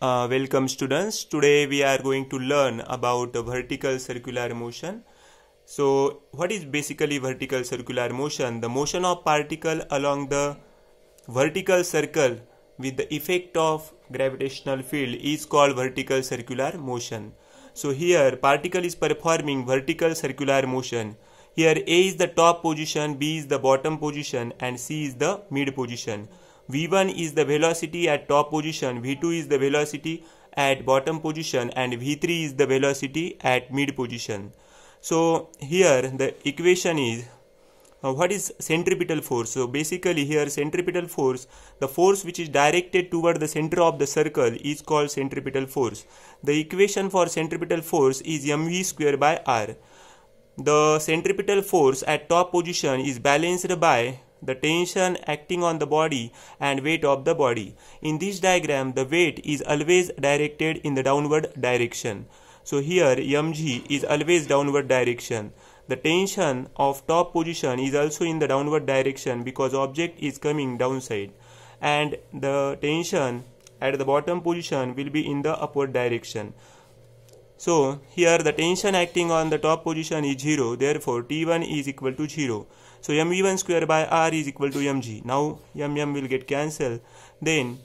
Welcome students. Today we are going to learn about vertical circular motion. So what is basically vertical circular motion? The motion of particle along the vertical circle with the effect of gravitational field is called vertical circular motion. So here particle is performing vertical circular motion. Here A is the top position, B is the bottom position and C is the mid position. V1 is the velocity at top position, V2 is the velocity at bottom position and V3 is the velocity at mid position. So here the equation is what is centripetal force? So basically here centripetal force, the force which is directed toward the center of the circle is called centripetal force. The equation for centripetal force is mv square by r. The centripetal force at top position is balanced by the tension acting on the body and weight of the body. In this diagram, the weight is always directed in the downward direction. So here mg is always downward direction. The tension of top position is also in the downward direction because object is coming downside, and the tension at the bottom position will be in the upward direction. So here the tension acting on the top position is 0, therefore T1 is equal to 0. So mv1 square by r is equal to mg. Now mm will get cancelled. Then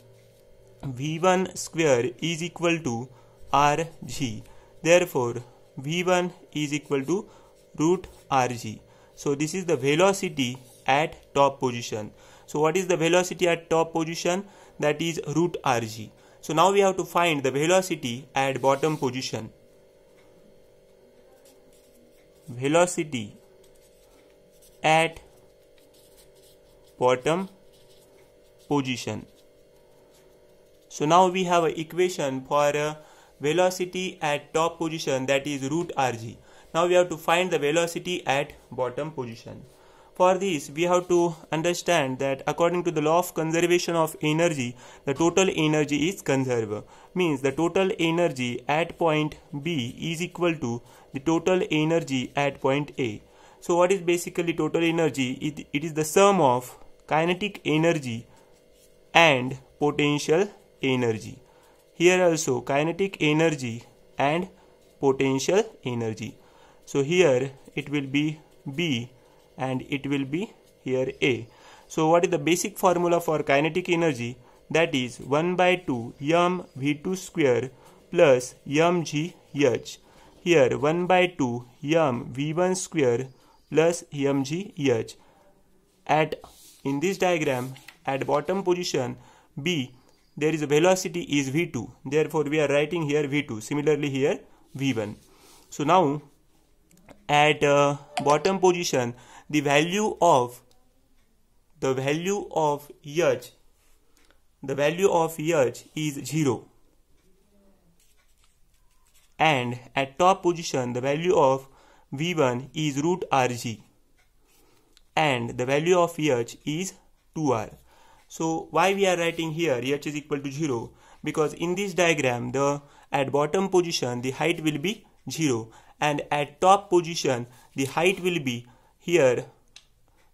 v1 square is equal to rg. Therefore v1 is equal to root rg. So this is the velocity at top position. So what is the velocity at top position? That is root rg. So now we have to find the velocity at bottom position. Velocity at bottom position. So now we have an equation for a velocity at top position, that is root rg. Now we have to find the velocity at bottom position. For this we have to understand that according to the law of conservation of energy, the total energy is conserved. Means the total energy at point B is equal to the total energy at point A. So what is basically total energy? It is the sum of kinetic energy and potential energy. Here also kinetic energy and potential energy. So here it will be B and it will be here A. So what is the basic formula for kinetic energy? That is 1 by 2 m v2 square plus mg h. Here 1 by 2 m v1 square plus mg h. In this diagram at bottom position B, there is a velocity is v2. Therefore we are writing here v2. Similarly here v1. So now at bottom position the value of h is 0, and at top position the value of v1 is root rg and the value of h is 2r. So why we are writing here h is equal to 0? Because in this diagram at bottom position the height will be 0 and at top position the height will be, here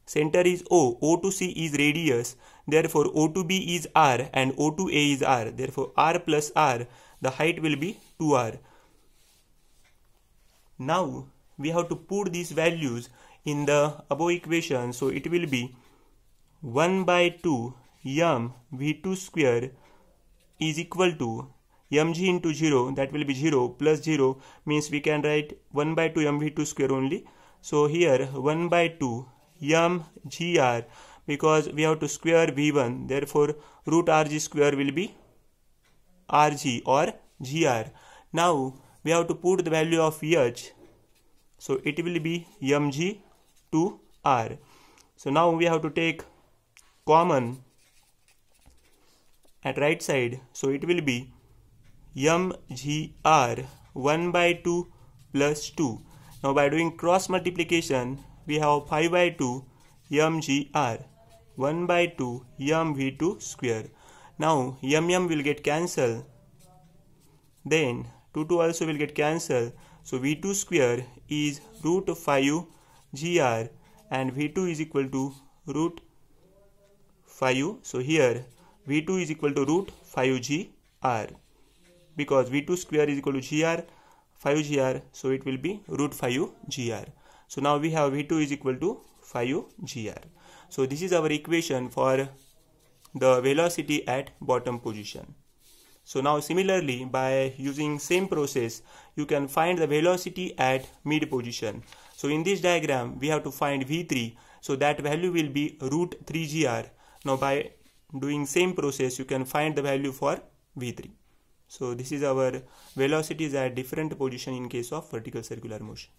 center is O to C is radius, therefore O to B is R and O to A is R, therefore R plus R, the height will be 2R. Now we have to put these values in the above equation. So it will be 1 by 2 m v2 square is equal to mg into 0, that will be 0 plus 0 means we can write 1 by 2 mv2 square only. So here 1 by 2 mgr, because we have to square v1, therefore root rg square will be rg or gr. Now we have to put the value of h, so it will be mg to r. So now we have to take common at right side, so it will be mgr 1 by 2 plus 2. Now by doing cross multiplication we have 5 by 2 mgr 1 by 2 mv2 square. Now will get cancelled, then 2 also will get cancelled. So v2 square is root 5 gr and v2 is equal to root 5. So here V2 is equal to root 5g r. because v2 square is equal to gr, 5 gr, so it will be root 5 gr. So now we have v2 is equal to 5 gr. So this is our equation for the velocity at bottom position. So now similarly, by using same process, you can find the velocity at mid position. So in this diagram, we have to find v3, so that value will be root 3 gr. Now by doing same process, you can find the value for v3. So this is our velocities at different position in case of vertical circular motion.